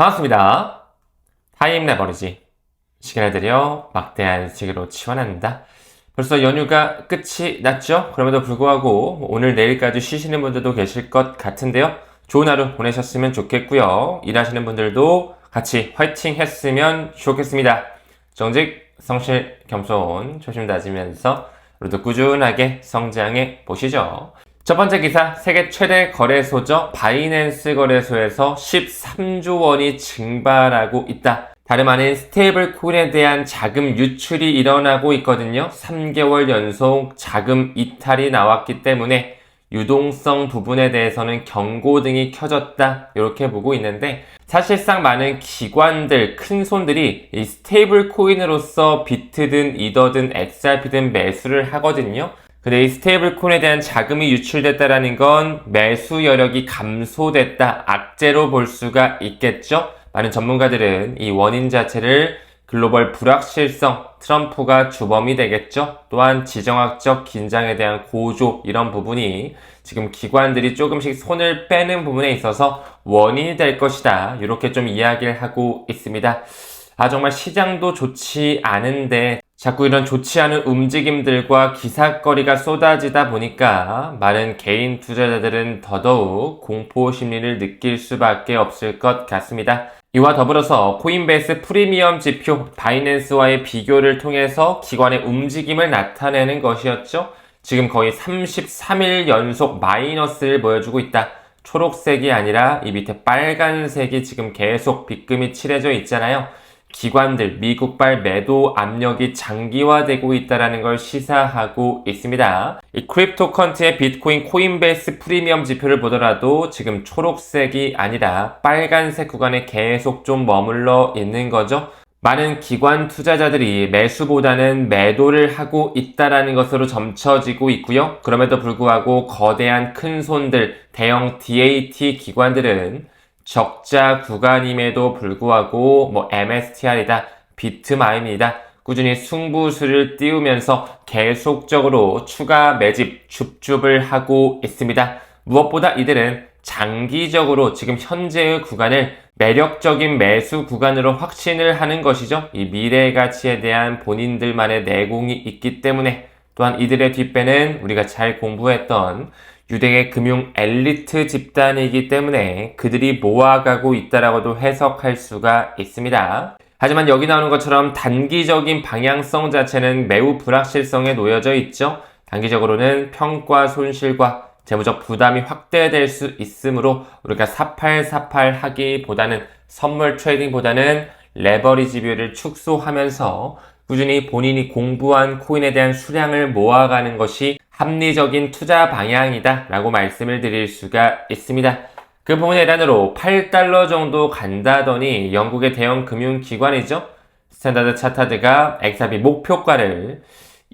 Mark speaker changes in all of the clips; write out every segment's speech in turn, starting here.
Speaker 1: 반갑습니다. 타임 레버리지 시간을 들여 막대한 시기로 치환합니다. 벌써 연휴가 끝이 났죠? 그럼에도 불구하고 오늘 내일까지 쉬시는 분들도 계실 것 같은데요. 좋은 하루 보내셨으면 좋겠고요. 일하시는 분들도 같이 화이팅 했으면 좋겠습니다. 정직, 성실, 겸손, 초심 다지면서 우리도 꾸준하게 성장해 보시죠. 첫 번째 기사, 세계 최대 거래소죠. 바이낸스 거래소에서 13조 원이 증발하고 있다. 다름 아닌 스테이블 코인에 대한 자금 유출이 일어나고 있거든요. 3개월 연속 자금 이탈이 나왔기 때문에 유동성 부분에 대해서는 경고등이 켜졌다. 이렇게 보고 있는데 사실상 많은 기관들, 큰 손들이 이 스테이블 코인으로서 비트든 이더든 XRP든 매수를 하거든요. 근데 이 스테이블 코인에 대한 자금이 유출됐다라는 건 매수 여력이 감소됐다, 악재로 볼 수가 있겠죠? 많은 전문가들은 이 원인 자체를 글로벌 불확실성, 트럼프가 주범이 되겠죠? 또한 지정학적 긴장에 대한 고조, 이런 부분이 지금 기관들이 조금씩 손을 빼는 부분에 있어서 원인이 될 것이다. 이렇게 좀 이야기를 하고 있습니다. 정말 시장도 좋지 않은데 자꾸 이런 좋지 않은 움직임들과 기사거리가 쏟아지다 보니까 많은 개인 투자자들은 더더욱 공포 심리를 느낄 수밖에 없을 것 같습니다. 이와 더불어서 코인베이스 프리미엄 지표 바이낸스와의 비교를 통해서 기관의 움직임을 나타내는 것이었죠. 지금 거의 33일 연속 마이너스를 보여주고 있다. 초록색이 아니라 이 밑에 빨간색이 지금 계속 빗금이 칠해져 있잖아요. 기관들, 미국발 매도 압력이 장기화되고 있다는 걸 시사하고 있습니다. 이 크립토컨트의 비트코인 코인베이스 프리미엄 지표를 보더라도 지금 초록색이 아니라 빨간색 구간에 계속 좀 머물러 있는 거죠. 많은 기관 투자자들이 매수보다는 매도를 하고 있다는 것으로 점쳐지고 있고요. 그럼에도 불구하고 거대한 큰 손들, 대형 DAT 기관들은 적자 구간임에도 불구하고 MSTR이다, 비트마인이다, 꾸준히 승부수를 띄우면서 계속적으로 추가 매집, 줍줍을 하고 있습니다. 무엇보다 이들은 장기적으로 지금 현재의 구간을 매력적인 매수 구간으로 확신을 하는 것이죠. 이 미래 가치에 대한 본인들만의 내공이 있기 때문에, 또한 이들의 뒷배는 우리가 잘 공부했던 유대의 금융 엘리트 집단이기 때문에 그들이 모아가고 있다라고도 해석할 수가 있습니다. 하지만 여기 나오는 것처럼 단기적인 방향성 자체는 매우 불확실성에 놓여져 있죠. 단기적으로는 평가 손실과 재무적 부담이 확대될 수 있으므로 우리가 사팔사팔 하기보다는, 선물 트레이딩보다는 레버리지 비율을 축소하면서 꾸준히 본인이 공부한 코인에 대한 수량을 모아가는 것이 합리적인 투자 방향이다 라고 말씀을 드릴 수가 있습니다. 그 부분의 일환으로 $8 정도 간다더니 영국의 대형 금융기관이죠. 스탠다드 차타드가 XRP 목표가를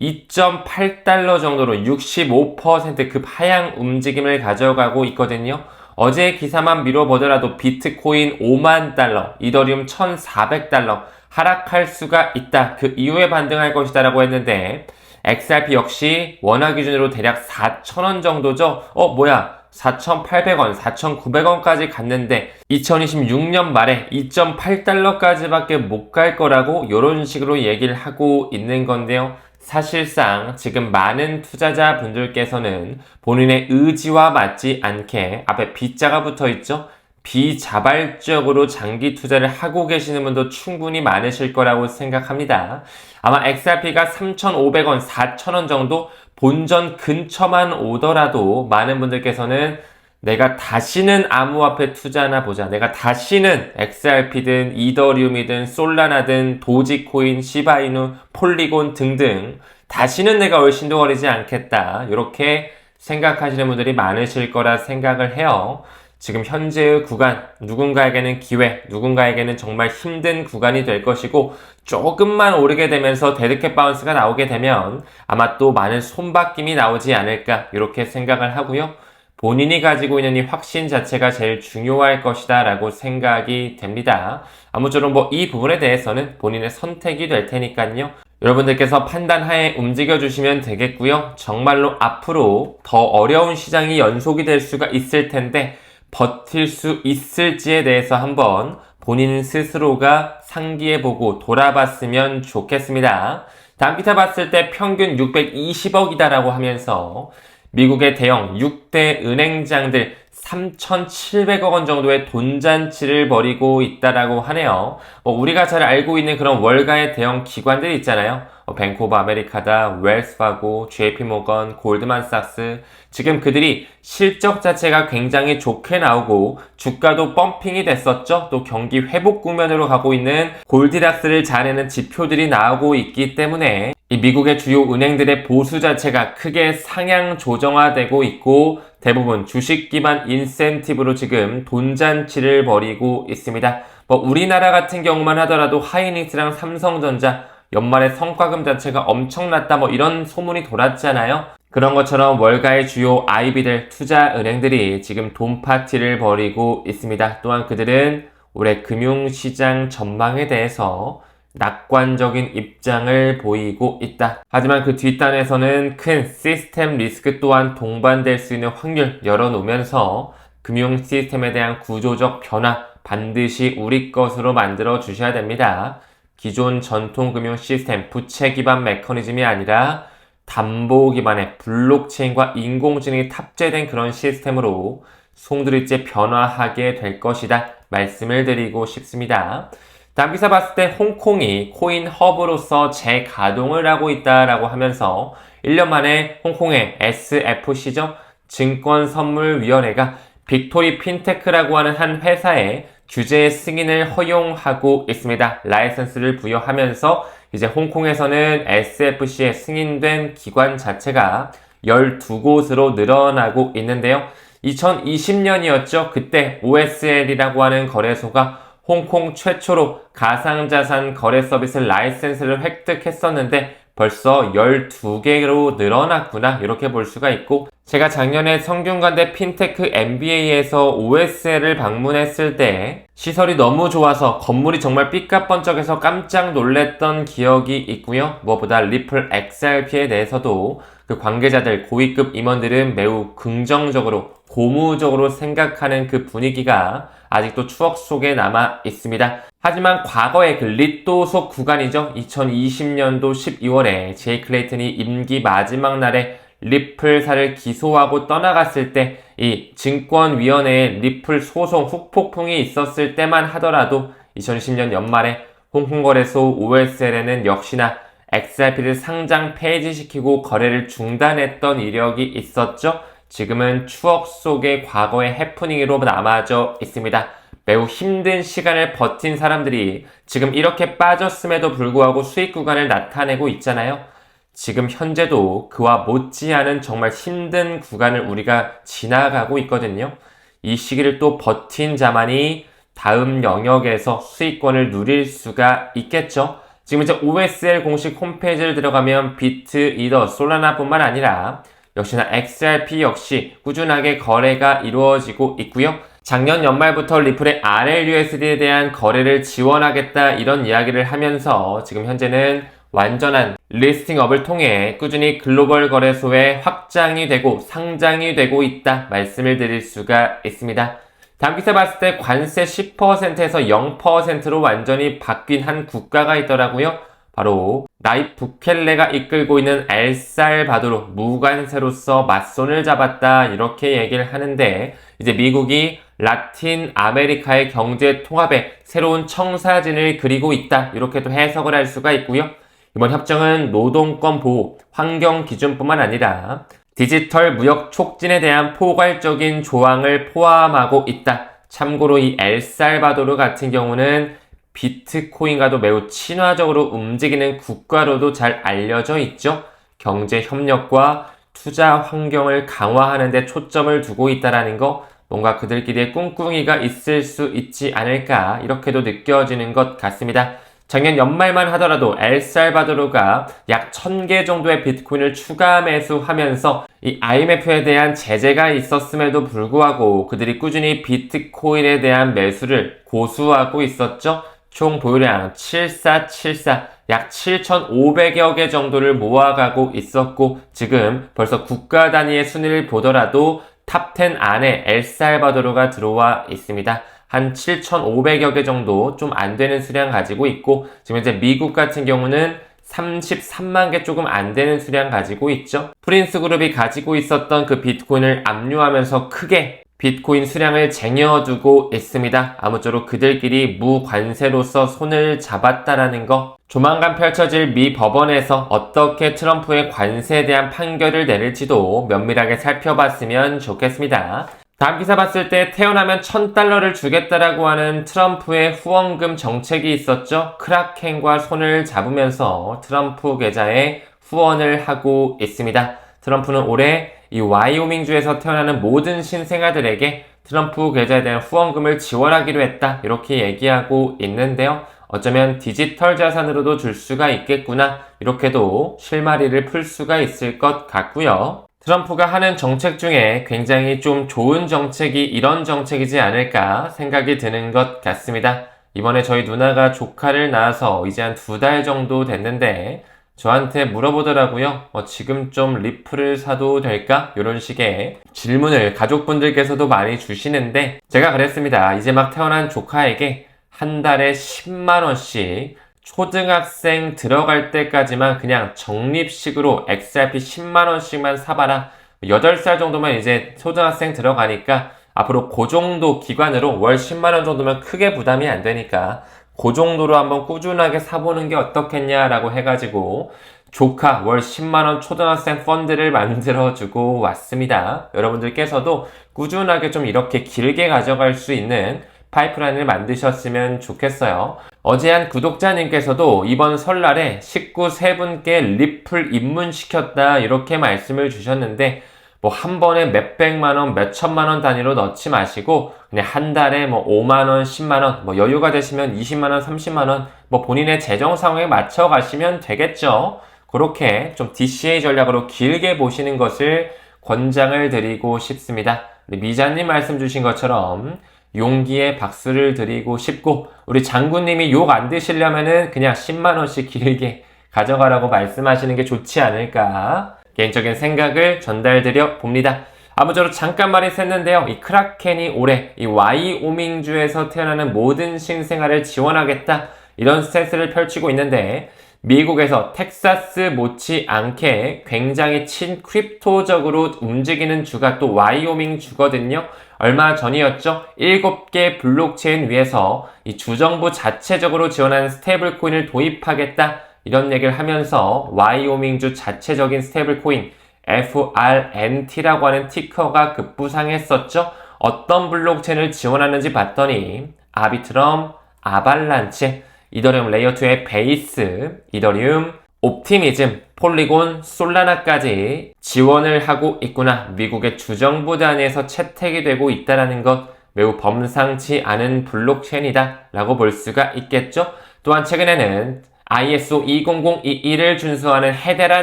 Speaker 1: 2.8달러 정도로 65%급 하향 움직임을 가져가고 있거든요. 어제 기사만 미뤄보더라도 비트코인 5만 달러, 이더리움 1,400달러 하락할 수가 있다. 그 이후에 반등할 것이다 라고 했는데 XRP 역시 원화 기준으로 대략 4,000원 정도죠. 4,800원, 4,900원까지 갔는데 2026년 말에 2.8달러까지밖에 못 갈 거라고 이런 식으로 얘기를 하고 있는 건데요. 사실상 지금 많은 투자자 분들께서는 본인의 의지와 맞지 않게 앞에 B자가 붙어 있죠. 비자발적으로 장기 투자를 하고 계시는 분도 충분히 많으실 거라고 생각합니다. 아마 XRP가 3,500원, 4,000원 정도 본전 근처만 오더라도 많은 분들께서는 내가 다시는 암호화폐 투자나 보자, 내가 다시는 XRP든 이더리움이든 솔라나든 도지코인, 시바이누, 폴리곤 등등 다시는 내가 얼씬도거리지 않겠다, 이렇게 생각하시는 분들이 많으실 거라 생각을 해요. 지금 현재의 구간, 누군가에게는 기회, 누군가에게는 정말 힘든 구간이 될 것이고, 조금만 오르게 되면서 데드캣 바운스가 나오게 되면 아마 또 많은 손바뀜이 나오지 않을까, 이렇게 생각을 하고요. 본인이 가지고 있는 이 확신 자체가 제일 중요할 것이다 라고 생각이 됩니다. 아무쪼록 이 부분에 대해서는 본인의 선택이 될 테니까요. 여러분들께서 판단하에 움직여주시면 되겠고요. 정말로 앞으로 더 어려운 시장이 연속이 될 수가 있을 텐데 버틸 수 있을지에 대해서 한번 본인 스스로가 상기해보고 돌아봤으면 좋겠습니다. 다음 기사 봤을 때 평균 620억이다라고 하면서 미국의 대형 6대 은행장들 3,700억 원 정도의 돈잔치를 벌이고 있다라고 하네요. 우리가 잘 알고 있는 그런 월가의 대형 기관들이 있잖아요. 뱅크 오브 아메리카다, 웰스파고, JP모건, 골드만삭스. 지금 그들이 실적 자체가 굉장히 좋게 나오고 주가도 펌핑이 됐었죠. 또 경기 회복 국면으로 가고 있는 골디락스를 자르는 지표들이 나오고 있기 때문에 이 미국의 주요 은행들의 보수 자체가 크게 상향 조정화되고 있고 대부분 주식 기반 인센티브로 지금 돈잔치를 벌이고 있습니다. 우리나라 같은 경우만 하더라도 하이닉스랑 삼성전자 연말에 성과금 자체가 엄청났다 이런 소문이 돌았잖아요. 그런 것처럼 월가의 주요 IB들 투자은행들이 지금 돈 파티를 벌이고 있습니다. 또한 그들은 올해 금융시장 전망에 대해서 낙관적인 입장을 보이고 있다. 하지만 그 뒷단에서는 큰 시스템 리스크 또한 동반될 수 있는 확률 열어놓으면서 금융 시스템에 대한 구조적 변화 반드시 우리 것으로 만들어 주셔야 됩니다. 기존 전통 금융 시스템 부채 기반 메커니즘이 아니라 담보 기반의 블록체인과 인공지능이 탑재된 그런 시스템으로 송두리째 변화하게 될 것이다 말씀을 드리고 싶습니다. 다음 기사 봤을 때 홍콩이 코인 허브로서 재가동을 하고 있다라고 하면서 1년 만에 홍콩의 SFC죠. 증권선물위원회가 빅토리 핀테크라고 하는 한 회사에 규제 승인을 허용하고 있습니다. 라이선스를 부여하면서 이제 홍콩에서는 SFC에 승인된 기관 자체가 12곳으로 늘어나고 있는데요. 2020년이었죠. 그때 OSL이라고 하는 거래소가 홍콩 최초로 가상자산 거래 서비스 라이센스를 획득했었는데 벌써 12개로 늘어났구나 이렇게 볼 수가 있고 제가 작년에 성균관대 핀테크 MBA에서 OSL을 방문했을 때 시설이 너무 좋아서 건물이 정말 삐까뻔쩍해서 깜짝 놀랐던 기억이 있고요. 무엇보다 리플 XRP에 대해서도 그 관계자들 고위급 임원들은 매우 긍정적으로 고무적으로 생각하는 그 분위기가 아직도 추억 속에 남아 있습니다. 하지만 과거의 그 리또속 구간이죠. 2020년도 12월에 제이 클레이튼이 임기 마지막 날에 리플사를 기소하고 떠나갔을 때 이 증권위원회에 리플 소송 후폭풍이 있었을 때만 하더라도 2010년 연말에 홍콩거래소 OSL에는 역시나 XRP를 상장 폐지시키고 거래를 중단했던 이력이 있었죠. 지금은 추억 속의 과거의 해프닝으로 남아져 있습니다. 매우 힘든 시간을 버틴 사람들이 지금 이렇게 빠졌음에도 불구하고 수익 구간을 나타내고 있잖아요. 지금 현재도 그와 못지않은 정말 힘든 구간을 우리가 지나가고 있거든요. 이 시기를 또 버틴 자만이 다음 영역에서 수익권을 누릴 수가 있겠죠. 지금 이제 OSL 공식 홈페이지를 들어가면 비트, 이더, 솔라나뿐만 아니라 역시나 XRP 역시 꾸준하게 거래가 이루어지고 있고요. 작년 연말부터 리플의 RLUSD에 대한 거래를 지원하겠다 이런 이야기를 하면서 지금 현재는 완전한 리스팅업을 통해 꾸준히 글로벌 거래소에 확장이 되고 상장이 되고 있다 말씀을 드릴 수가 있습니다. 다음 기사 봤을 때 관세 10%에서 0%로 완전히 바뀐 한 국가가 있더라고요. 바로 나입 부켈레가 이끌고 있는 엘살바도르 무관세로서 맞손을 잡았다 이렇게 얘기를 하는데 이제 미국이 라틴 아메리카의 경제 통합에 새로운 청사진을 그리고 있다 이렇게도 해석을 할 수가 있고요. 이번 협정은 노동권 보호, 환경 기준뿐만 아니라 디지털 무역 촉진에 대한 포괄적인 조항을 포함하고 있다. 참고로 이 엘살바도르 같은 경우는 비트코인과도 매우 친화적으로 움직이는 국가로도 잘 알려져 있죠. 경제 협력과 투자 환경을 강화하는 데 초점을 두고 있다는 거 뭔가 그들끼리의 꿍꿍이가 있을 수 있지 않을까 이렇게도 느껴지는 것 같습니다. 작년 연말만 하더라도 엘살바도르가 약 1000개 정도의 비트코인을 추가 매수하면서 이 IMF에 대한 제재가 있었음에도 불구하고 그들이 꾸준히 비트코인에 대한 매수를 고수하고 있었죠. 총 보유량 7474, 약 7,500여 개 정도를 모아가고 있었고 지금 벌써 국가 단위의 순위를 보더라도 탑10 안에 엘살바도르가 들어와 있습니다. 한 7,500여 개 정도 좀 안 되는 수량 가지고 있고, 지금 이제 미국 같은 경우는 33만 개 조금 안 되는 수량 가지고 있죠. 프린스 그룹이 가지고 있었던 그 비트코인을 압류하면서 크게 비트코인 수량을 쟁여두고 있습니다. 아무쪼록 그들끼리 무관세로서 손을 잡았다라는 거. 조만간 펼쳐질 미 법원에서 어떻게 트럼프의 관세에 대한 판결을 내릴지도 면밀하게 살펴봤으면 좋겠습니다. 다음 기사 봤을 때 태어나면 $1,000를 주겠다라고 하는 트럼프의 후원금 정책이 있었죠. 크라켄과 손을 잡으면서 트럼프 계좌에 후원을 하고 있습니다. 트럼프는 올해 이 와이오밍주에서 태어나는 모든 신생아들에게 트럼프 계좌에 대한 후원금을 지원하기로 했다. 이렇게 얘기하고 있는데요. 어쩌면 디지털 자산으로도 줄 수가 있겠구나. 이렇게도 실마리를 풀 수가 있을 것 같고요. 트럼프가 하는 정책 중에 굉장히 좀 좋은 정책이 이런 정책이지 않을까 생각이 드는 것 같습니다. 이번에 저희 누나가 조카를 낳아서 이제 한 2달 정도 됐는데 저한테 물어보더라고요. 지금 좀 리플을 사도 될까? 이런 식의 질문을 가족분들께서도 많이 주시는데 제가 그랬습니다. 이제 막 태어난 조카에게 한 달에 10만원씩 초등학생 들어갈 때까지만 그냥 적립식으로 XRP 10만원씩만 사봐라. 8살 정도면 이제 초등학생 들어가니까 앞으로 그 정도 기간으로 월 10만원 정도면 크게 부담이 안 되니까 그 정도로 한번 꾸준하게 사보는 게 어떻겠냐라고 해가지고 조카 월 10만원 초등학생 펀드를 만들어주고 왔습니다. 여러분들께서도 꾸준하게 좀 이렇게 길게 가져갈 수 있는 파이프라인을 만드셨으면 좋겠어요. 어제 한 구독자님께서도 이번 설날에 식구 3분께 리플 입문시켰다 이렇게 말씀을 주셨는데 뭐 한 번에 몇백만원, 몇천만원 단위로 넣지 마시고 그냥 한 달에 뭐 5만원, 10만원, 뭐 여유가 되시면 20만원, 30만원 뭐 본인의 재정 상황에 맞춰 가시면 되겠죠. 그렇게 좀 DCA 전략으로 길게 보시는 것을 권장을 드리고 싶습니다. 미자님 말씀 주신 것처럼 용기에 박수를 드리고 싶고 우리 장군님이 욕 안 드시려면은 그냥 10만원씩 길게 가져가라고 말씀하시는 게 좋지 않을까 개인적인 생각을 전달드려 봅니다. 아무쪼록 잠깐만이 샜는데요. 이 크라켄이 올해 이 와이오밍주에서 태어나는 모든 신생아를 지원하겠다 이런 스탠스를 펼치고 있는데 미국에서 텍사스 못지않게 굉장히 친크립토적으로 움직이는 주가 또 와이오밍 주거든요. 얼마 전이었죠. 7개 블록체인 위에서 이 주정부 자체적으로 지원하는 스테이블 코인을 도입하겠다 이런 얘기를 하면서 와이오밍주 자체적인 스테이블 코인 FRNT라고 하는 티커가 급부상했었죠. 어떤 블록체인을 지원하는지 봤더니 아비트럼, 아발란체, 이더리움 레이어2의 베이스, 이더리움, 옵티미즘, 폴리곤, 솔라나까지 지원을 하고 있구나. 미국의 주정부 단위에서 채택이 되고 있다는 것 매우 범상치 않은 블록체인이다 라고 볼 수가 있겠죠. 또한 최근에는 ISO 20021을 준수하는 헤데라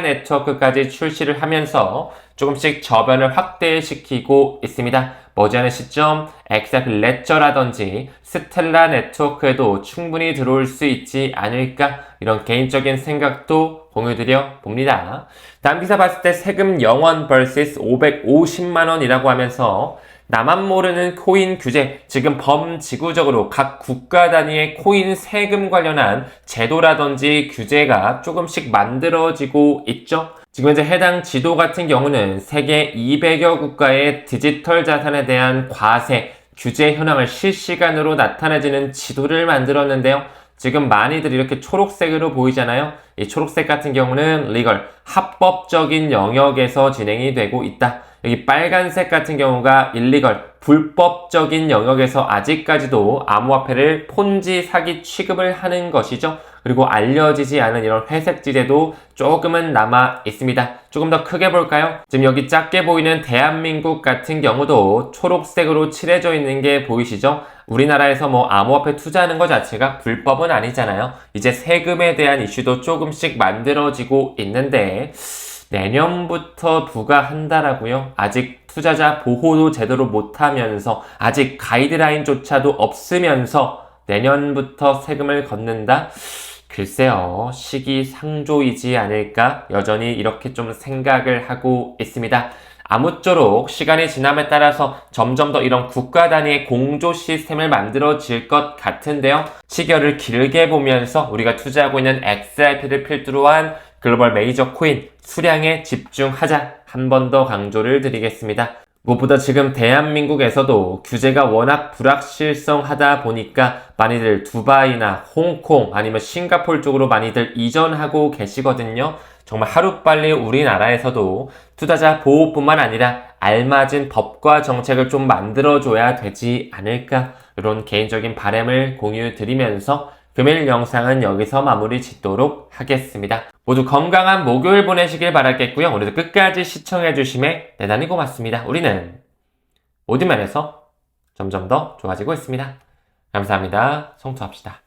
Speaker 1: 네트워크까지 출시를 하면서 조금씩 저변을 확대시키고 있습니다. 머지않은 시점 XRP 레저라든지 스텔라 네트워크에도 충분히 들어올 수 있지 않을까 이런 개인적인 생각도 공유드려 봅니다. 다음 기사 봤을 때 세금 0원 vs 550만원이라고 하면서 나만 모르는 코인 규제, 지금 범지구적으로 각 국가 단위의 코인 세금 관련한 제도라든지 규제가 조금씩 만들어지고 있죠. 지금 현재 해당 지도 같은 경우는 세계 200여 국가의 디지털 자산에 대한 과세, 규제 현황을 실시간으로 나타내지는 지도를 만들었는데요. 지금 많이들 이렇게 초록색으로 보이잖아요. 이 초록색 같은 경우는 리걸, 합법적인 영역에서 진행이 되고 있다. 여기 빨간색 같은 경우가 일리걸, 불법적인 영역에서 아직까지도 암호화폐를 폰지 사기 취급을 하는 것이죠. 그리고 알려지지 않은 이런 회색 지대도 조금은 남아 있습니다. 조금 더 크게 볼까요? 지금 여기 작게 보이는 대한민국 같은 경우도 초록색으로 칠해져 있는 게 보이시죠? 우리나라에서 뭐 암호화폐 투자하는 것 자체가 불법은 아니잖아요. 이제 세금에 대한 이슈도 조금씩 만들어지고 있는데 내년부터 부과한다라고요? 아직 투자자 보호도 제대로 못하면서 아직 가이드라인조차도 없으면서 내년부터 세금을 걷는다? 글쎄요, 시기상조이지 않을까? 여전히 이렇게 좀 생각을 하고 있습니다. 아무쪼록 시간이 지남에 따라서 점점 더 이런 국가 단위의 공조 시스템을 만들어질 것 같은데요. 시결을 길게 보면서 우리가 투자하고 있는 XRP를 필두로 한 글로벌 메이저 코인 수량에 집중하자 한 번 더 강조를 드리겠습니다. 무엇보다 지금 대한민국에서도 규제가 워낙 불확실성하다 보니까 많이들 두바이나 홍콩 아니면 싱가포르 쪽으로 많이들 이전하고 계시거든요. 정말 하루빨리 우리나라에서도 투자자 보호뿐만 아니라 알맞은 법과 정책을 좀 만들어줘야 되지 않을까, 이런 개인적인 바람을 공유 드리면서 금일 영상은 여기서 마무리 짓도록 하겠습니다. 모두 건강한 목요일 보내시길 바라겠고요. 오늘도 끝까지 시청해주심에 대단히 고맙습니다. 우리는 모든 면에서 점점 더 좋아지고 있습니다. 감사합니다. 성투합시다.